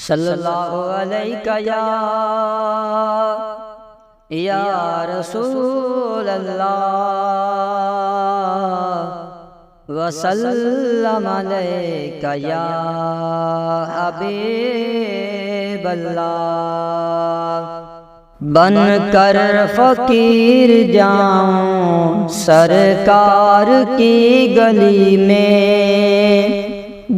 صلی اللہ علیہ یا رسول اللہ وسلم علیہ یا حبیب اللہ۔ بن کر فقیر جاؤں سرکار کی گلی میں،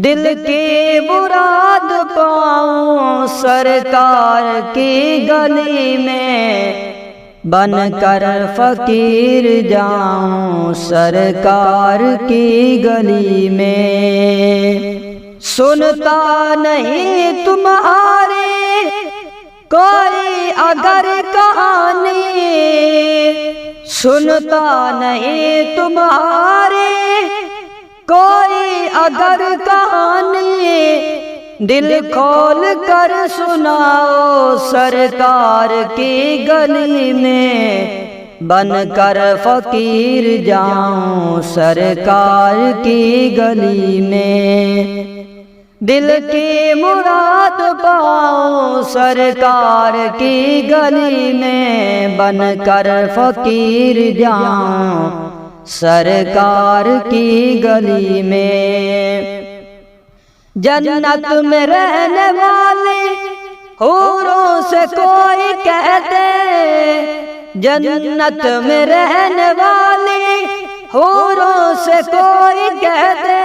دل کی مراد پاؤں سرکار کی گلی میں، بن کر فقیر جاؤں سرکار کی گلی میں۔ سنتا نہیں تمہاری کوئی اگر کہانی، سنتا نہیں تمہاری کوئی اگر کہانی، دل کھول کر سناؤ سرکار کی گلی میں، بن کر فقیر جاؤں سرکار کی گلی میں، دل کی مراد پاؤں سرکار کی گلی میں، بن کر فقیر جاؤں سرکار کی گلی میں۔ جنت میں رہنے والی حوروں سے کوئی کہتے، جنت میں رہنے والی حوروں سے کوئی کہتے،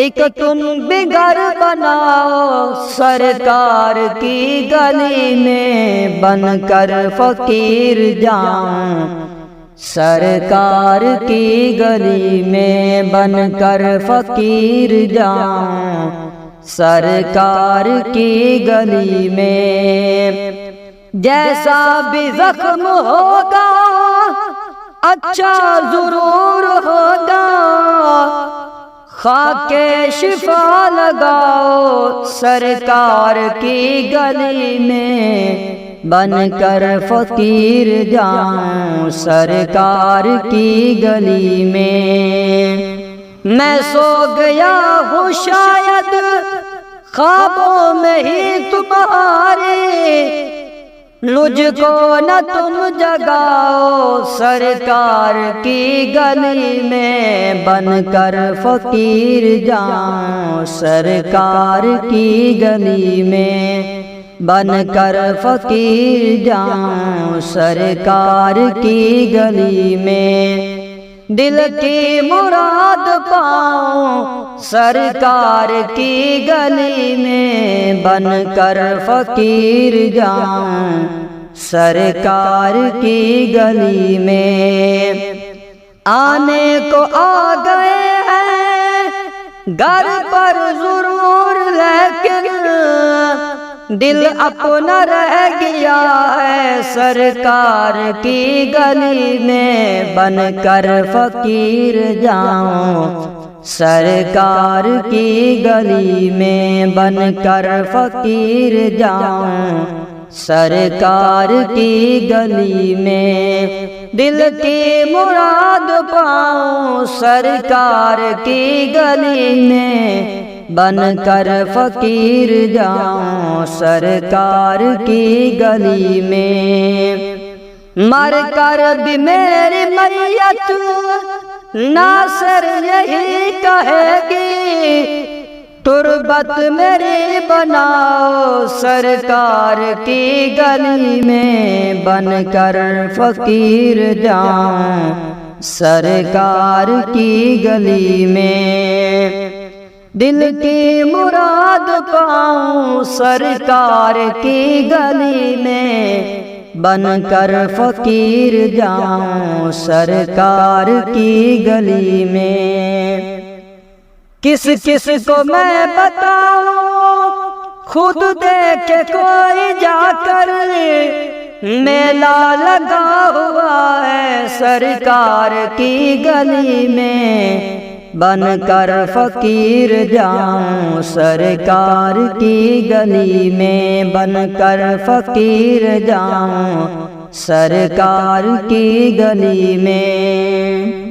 ایک تم بھی گھر بناؤ سرکار کی گلی میں، بن کر فقیر جاؤں سرکار کی گلی میں، بن کر فقیر جاؤں سرکار کی گلی میں۔ جیسا بھی زخم ہوگا اچھا ضرور ہوگا، خاک شفا لگاؤ سرکار کی گلی میں، بن کر فقیر جاؤں سرکار کی گلی میں۔ میں سو گیا ہوں شاید خوابوں میں ہی تمہارے، مجھ کو نہ تم جگاؤ سرکار کی گلی میں، بن کر فقیر جاؤں سرکار کی گلی میں، بن کر فقیر جاؤں سرکار کی گلی میں، دل کی مراد پاؤں سرکار کی گلی میں، بن کر فقیر جاؤں سرکار کی گلی میں۔ آنے کو آ گئے ہیں گھر پر ضرور، لیکن دل اپنا رہ گیا ہے سرکار کی گلی میں، بن کر فقیر جاؤں سرکار کی گلی میں، بن کر فقیر جاؤں سرکار کی گلی میں، دل کی مراد پاؤں سرکار کی گلی میں، بن کر فقیر جاؤں سرکار کی گلی میں۔ مر کر بھی میری میت ناصر یہی کہے گی، تربت میری بناؤ سرکار کی گلی میں، بن کر فقیر جاؤں سرکار کی گلی میں، دل کی مراد پاؤں سرکار کی گلی میں، بن کر فقیر جاؤں سرکار کی گلی میں۔ کس کس کو میں بتاؤں خود دیکھے کوئی جا کر، میلہ لگا ہوا ہے سرکار کی گلی میں، بن کر فقیر جاؤں سرکار کی گلی میں، بن کر فقیر جاؤں سرکار کی گلی میں۔